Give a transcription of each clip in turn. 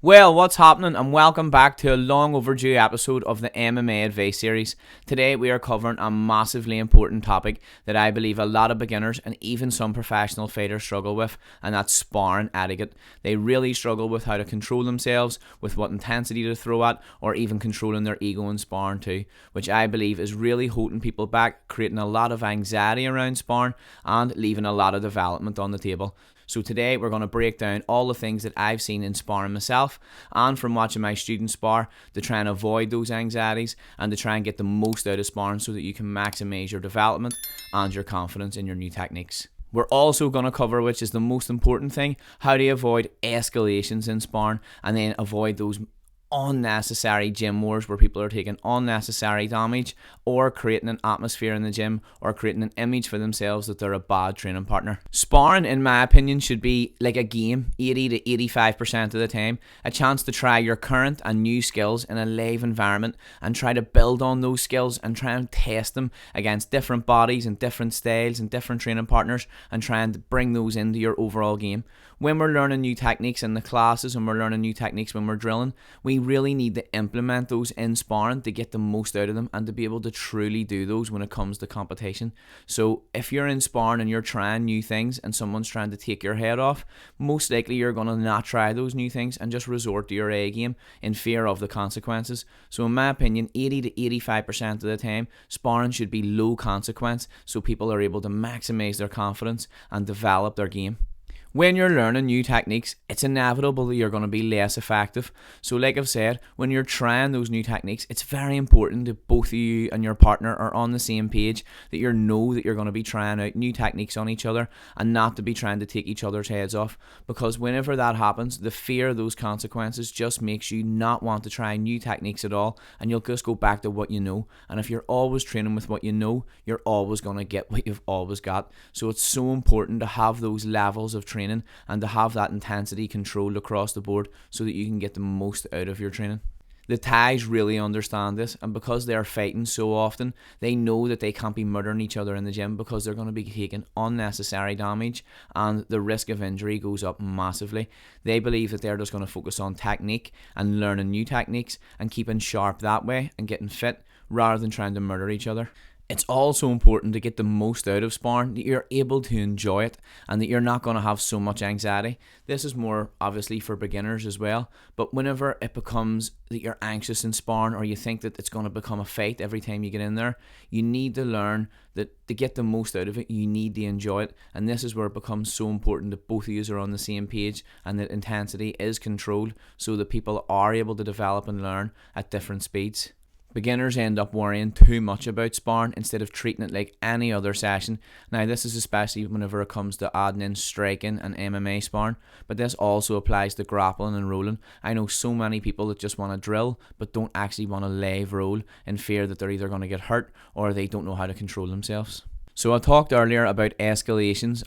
Well, what's happening, and welcome back to a long overdue episode of the MMA Advice Series. Today we are covering a massively important topic that I believe a lot of beginners and even some professional fighters struggle with, and that's sparring etiquette. They really struggle with how to control themselves, with what intensity to throw at, or even controlling their ego in sparring too, which I believe is really holding people back, creating a lot of anxiety around sparring, and leaving a lot of development on the table. So today we're going to break down all the things that I've seen in sparring myself and from watching my students spar to try and avoid those anxieties and to try and get the most out of sparring so that you can maximise your development and your confidence in your new techniques. We're also going to cover, which is the most important thing, how to avoid escalations in sparring and then avoid those unnecessary gym wars where people are taking unnecessary damage or creating an atmosphere in the gym or creating an image for themselves that they're a bad training partner. Sparring, in my opinion, should be like a game 80 to 85% of the time, a chance to try your current and new skills in a live environment and try to build on those skills and try and test them against different bodies and different styles and different training partners and try and bring those into your overall game. When we're learning new techniques in the classes and we're learning new techniques when we're drilling, we really need to implement those in sparring to get the most out of them and to be able to truly do those when it comes to competition. So if you're in sparring and you're trying new things and someone's trying to take your head off, most likely you're going to not try those new things and just resort to your A game in fear of the consequences. So in my opinion, 80 to 85% of the time, sparring should be low consequence so people are able to maximize their confidence and develop their game. When you're learning new techniques, it's inevitable that you're going to be less effective. So like I've said, when you're trying those new techniques, it's very important that both of you and your partner are on the same page, that you know that you're going to be trying out new techniques on each other and not to be trying to take each other's heads off. Because whenever that happens, the fear of those consequences just makes you not want to try new techniques at all, and you'll just go back to what you know. And if you're always training with what you know, you're always going to get what you've always got. So it's so important to have those levels of training and to have that intensity controlled across the board so that you can get the most out of your training. The Thais really understand this, and because they're fighting so often, they know that they can't be murdering each other in the gym because they're going to be taking unnecessary damage and the risk of injury goes up massively. They believe that they're just going to focus on technique and learning new techniques and keeping sharp that way and getting fit rather than trying to murder each other. It's also important to get the most out of sparring, that you're able to enjoy it and that you're not going to have so much anxiety. This is more obviously for beginners as well, but whenever it becomes that you're anxious in sparring or you think that it's going to become a fight every time you get in there, you need to learn that to get the most out of it, you need to enjoy it. And this is where it becomes so important that both of you are on the same page and that intensity is controlled so that people are able to develop and learn at different speeds. Beginners end up worrying too much about sparring instead of treating it like any other session. Now this is especially whenever it comes to adding in striking and MMA sparring, but this also applies to grappling and rolling. I know so many people that just want to drill but don't actually want to live roll in fear that they're either going to get hurt or they don't know how to control themselves. So I talked earlier about escalations.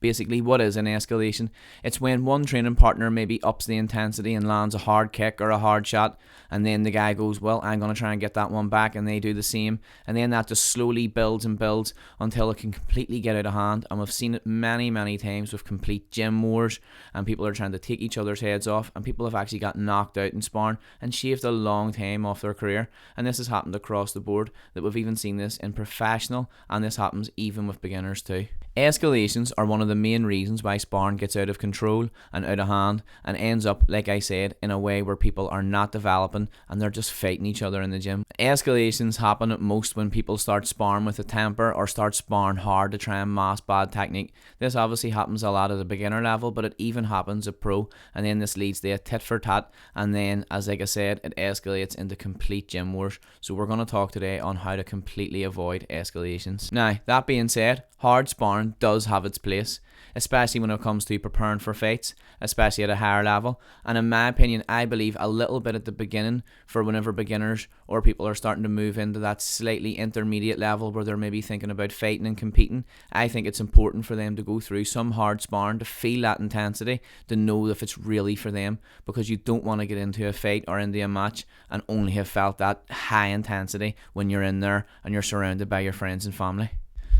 Basically, what is an escalation? It's when one training partner maybe ups the intensity and lands a hard kick or a hard shot, and then the guy goes, well, I'm going to try and get that one back, and they do the same, and then that just slowly builds and builds until it can completely get out of hand. And we've seen it many times with complete gym wars, and people are trying to take each other's heads off, and people have actually got knocked out in sparring and shaved a long time off their career. And this has happened across the board, that we've even seen this in professional, and this happens even with beginners too. Escalations are one of the main reasons why sparring gets out of control and out of hand and ends up, like I said, in a way where people are not developing and they're just fighting each other in the gym. Escalations happen at most when people start sparring with a temper or start sparring hard to try and mask bad technique. This obviously happens a lot at the beginner level, but it even happens at pro, and then this leads to a tit for tat, and then, as like I said, it escalates into complete gym wars. So we're going to talk today on how to completely avoid escalations. Now, that being said, hard sparring does have its place, especially when it comes to preparing for fights, especially at a higher level. And in my opinion, I believe a little bit at the beginning for whenever beginners or people are starting to move into that slightly intermediate level where they're maybe thinking about fighting and competing. I think it's important for them to go through some hard sparring to feel that intensity, to know if it's really for them, because you don't want to get into a fight or into a match and only have felt that high intensity when you're in there and you're surrounded by your friends and family.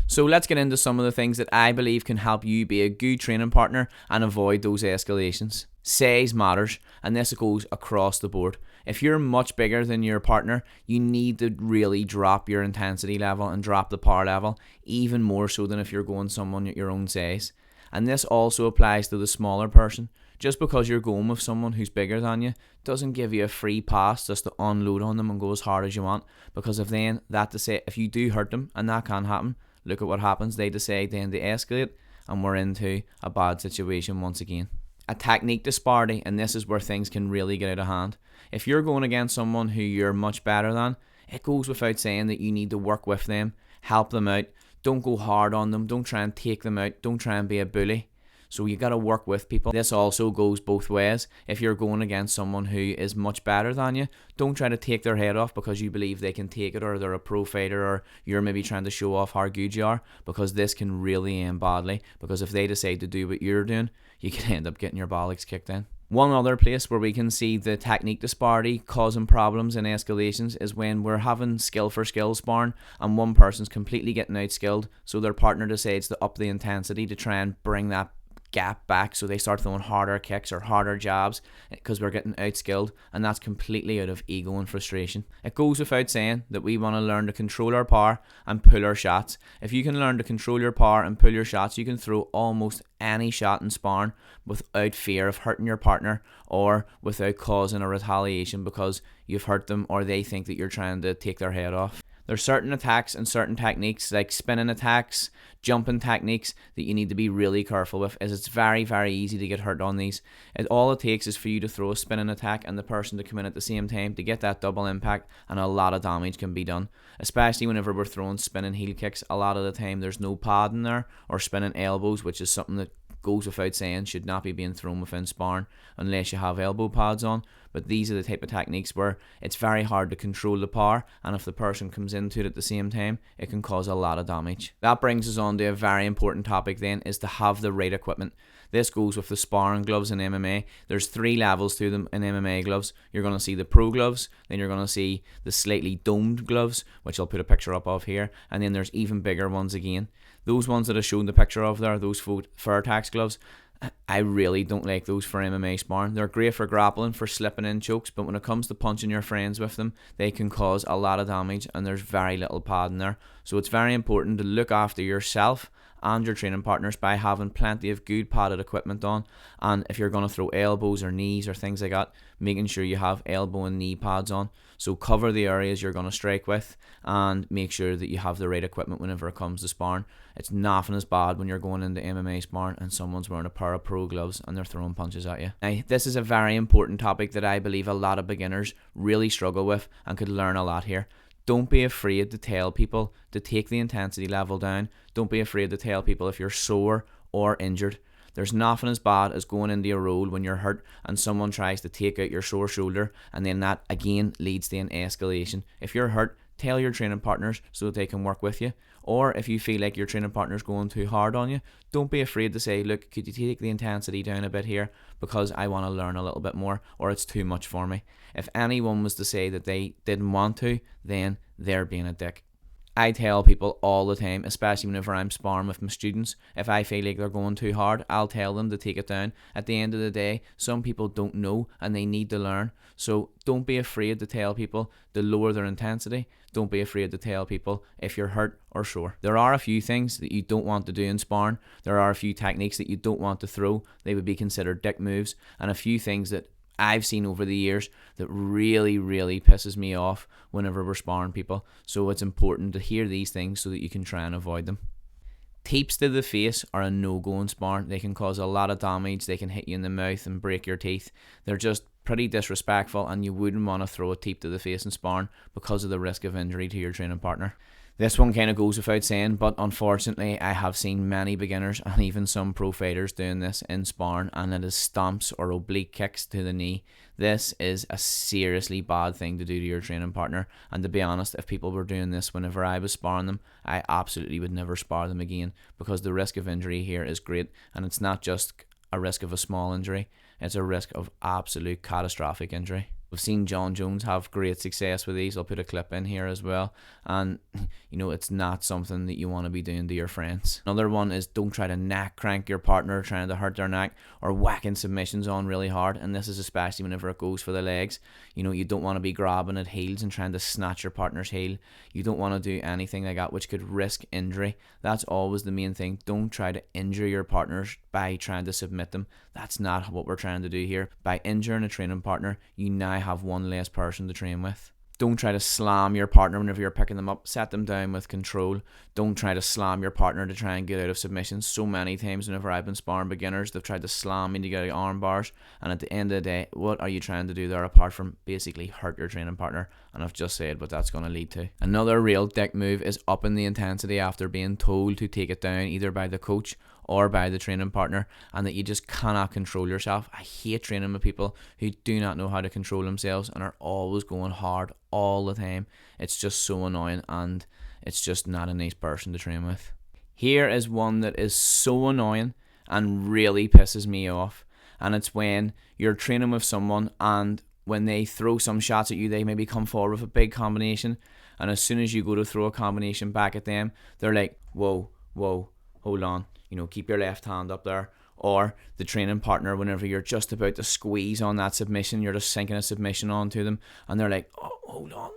So let's get into some of the things that I believe can help you be a good training partner and avoid those escalations. Size matters, and this goes across the board. If you're much bigger than your partner, you need to really drop your intensity level and drop the power level, even more so than if you're going someone at your own size. And this also applies to the smaller person. Just because you're going with someone who's bigger than you doesn't give you a free pass just to unload on them and go as hard as you want. Because if you do hurt them, and that can happen, look at what happens. They decide then to escalate, and we're into a bad situation once again. A technique disparity, and this is where things can really get out of hand. If you're going against someone who you're much better than, it goes without saying that you need to work with them, help them out. Don't go hard on them. Don't try and take them out. Don't try and be a bully. So you got to work with people. This also goes both ways. If you're going against someone who is much better than you, don't try to take their head off because you believe they can take it, or they're a pro fighter, or you're maybe trying to show off how good you are, because this can really end badly. Because if they decide to do what you're doing, you can end up getting your bollocks kicked in. One other place where we can see the technique disparity causing problems and escalations is when we're having skill for skill sparring and one person's completely getting outskilled, so their partner decides to up the intensity to try and bring that gap back, so they start throwing harder kicks or harder jabs because we're getting outskilled, and that's completely out of ego and frustration. It goes without saying that we want to learn to control our power and pull our shots. If you can learn to control your power and pull your shots, you can throw almost any shot in sparring without fear of hurting your partner or without causing a retaliation because you've hurt them or they think that you're trying to take their head off. There's certain attacks and certain techniques like spinning attacks, jumping techniques that you need to be really careful with, as it's very, very easy to get hurt on these. All it takes is for you to throw a spinning attack and the person to come in at the same time to get that double impact, and a lot of damage can be done. Especially whenever we're throwing spinning heel kicks, a lot of the time there's no pad in there, or spinning elbows, which is something that goes without saying should not be being thrown within sparring unless you have elbow pads on. But these are the type of techniques where it's very hard to control the power, and if the person comes into it at the same time, it can cause a lot of damage. That brings us on to a very important topic then, is to have the right equipment. This goes with the sparring gloves in MMA. There's 3 levels to them in MMA gloves. You're going to see the pro gloves, then you're going to see the slightly domed gloves, which I'll put a picture up of here, and then there's even bigger ones again. Those ones that I showed the picture of there, those Fairtax gloves, I really don't like those for MMA sparring. They're great for grappling, for slipping in chokes, but when it comes to punching your friends with them, they can cause a lot of damage, and there's very little pad in there. So it's very important to look after yourself and your training partners by having plenty of good padded equipment on. And if you're going to throw elbows or knees or things like that, making sure you have elbow and knee pads on. So cover the areas you're going to strike with, and make sure that you have the right equipment whenever it comes to sparring. It's nothing as bad when you're going into MMA sparring and someone's wearing a pair of pro gloves and they're throwing punches at you. Now, this is a very important topic that I believe a lot of beginners really struggle with and could learn a lot here. Don't be afraid to tell people to take the intensity level down. Don't be afraid to tell people if you're sore or injured. There's nothing as bad as going into a roll when you're hurt and someone tries to take out your sore shoulder, and then that again leads to an escalation. If you're hurt, tell your training partners so that they can work with you. Or if you feel like your training partner's going too hard on you, don't be afraid to say, look, could you take the intensity down a bit here because I want to learn a little bit more, or it's too much for me. If anyone was to say that they didn't want to, then they're being a dick. I tell people all the time, especially whenever I'm sparring with my students, if I feel like they're going too hard, I'll tell them to take it down. At the end of the day, some people don't know and they need to learn. So don't be afraid to tell people to lower their intensity. Don't be afraid to tell people if you're hurt or sore. There are a few things that you don't want to do in sparring. There are a few techniques that you don't want to throw. They would be considered dick moves. And a few things that I've seen over the years that really, really pisses me off whenever we're sparring people. So it's important to hear these things so that you can try and avoid them. Teeps to the face are a no-go in sparring. They can cause a lot of damage. They can hit you in the mouth and break your teeth. They're just pretty disrespectful, and you wouldn't want to throw a teep to the face in sparring because of the risk of injury to your training partner. This one kind of goes without saying, but unfortunately I have seen many beginners and even some pro fighters doing this in sparring, and it is stomps or oblique kicks to the knee. This is a seriously bad thing to do to your training partner, and to be honest, if people were doing this whenever I was sparring them, I absolutely would never spar them again, because the risk of injury here is great, and it's not just a risk of a small injury, it's a risk of absolute catastrophic injury. We've seen John Jones have great success with these. I'll put a clip in here as well. And, it's not something that you want to be doing to your friends. Another one is don't try to neck crank your partner trying to hurt their neck or whacking submissions on really hard. And this is especially whenever it goes for the legs. You don't want to be grabbing at heels and trying to snatch your partner's heel. You don't want to do anything like that which could risk injury. That's always the main thing. Don't try to injure your partners by trying to submit them. That's not what we're trying to do here. By injuring a training partner, you now have one less person to train with. Don't try to slam your partner whenever you're picking them up. Set them down with control. Don't try to slam your partner to try and get out of submissions. So many times whenever I've been sparring beginners, they've tried to slam me to get out of arm bars. And at the end of the day, what are you trying to do there apart from basically hurt your training partner? And I've just said what that's going to lead to. Another real dick move is upping the intensity after being told to take it down either by the coach or by the training partner, and that you just cannot control yourself. I hate training with people who do not know how to control themselves and are always going hard all the time. It's just so annoying, and it's just not a nice person to train with. Here is one that is so annoying and really pisses me off, and it's when you're training with someone and when they throw some shots at you, they maybe come forward with a big combination, and as soon as you go to throw a combination back at them, they're like, whoa, hold on. Keep your left hand up there. Or the training partner, whenever you're just about to squeeze on that submission, you're just sinking a submission onto them, and they're like, oh, hold on,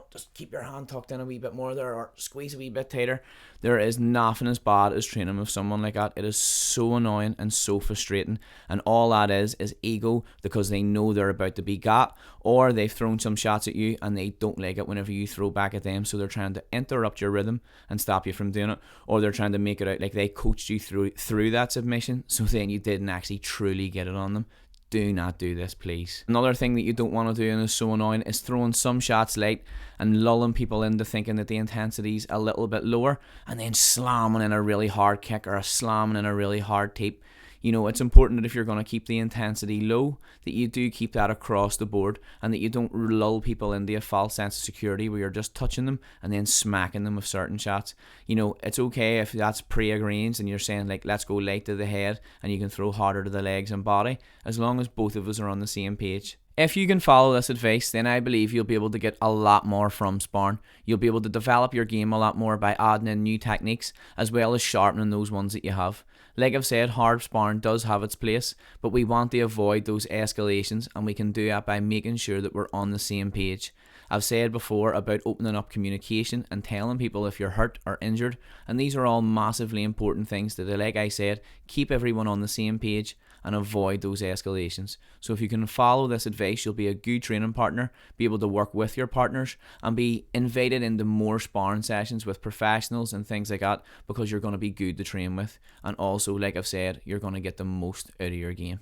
just keep your hand tucked in a wee bit more there, or squeeze a wee bit tighter. There is nothing as bad as training with someone like that. It is so annoying and so frustrating, and all that is ego, because they know they're about to be got, or they've thrown some shots at you and they don't like it whenever you throw back at them, so they're trying to interrupt your rhythm and stop you from doing it, or they're trying to make it out like they coached you through that submission, so then you didn't actually truly get it on them. Do not do this, please. Another thing that you don't want to do, and is so annoying, is throwing some shots late and lulling people into thinking that the intensity's a little bit lower, and then slamming in a really hard kick or slamming in a really hard tape. It's important that if you're going to keep the intensity low, that you do keep that across the board, and that you don't lull people into a false sense of security where you're just touching them and then smacking them with certain shots. It's okay if that's pre-agreed and you're saying, like, let's go light to the head and you can throw harder to the legs and body, as long as both of us are on the same page. If you can follow this advice, then I believe you'll be able to get a lot more from sparring. You'll be able to develop your game a lot more by adding in new techniques, as well as sharpening those ones that you have. Like I've said, hard sparring does have its place, but we want to avoid those escalations, and we can do that by making sure that we're on the same page. I've said before about opening up communication and telling people if you're hurt or injured, and these are all massively important things that, like I said, keep everyone on the same page and avoid those escalations. So if you can follow this advice, you'll be a good training partner, be able to work with your partners, and be invited into more sparring sessions with professionals and things like that, because you're going to be good to train with, and also, like I've said, you're going to get the most out of your game.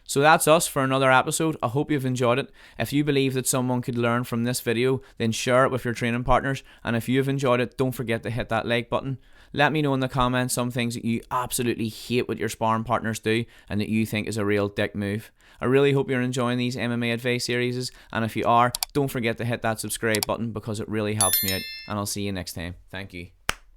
So that's us for another episode. I hope you've enjoyed it. If you believe that someone could learn from this video, then share it with your training partners. And if you've enjoyed it, don't forget to hit that like button. Let me know in the comments some things that you absolutely hate what your sparring partners do and that you think is a real dick move. I really hope you're enjoying these MMA Advice Series. And if you are, don't forget to hit that subscribe button, because it really helps me out. And I'll see you next time. Thank you.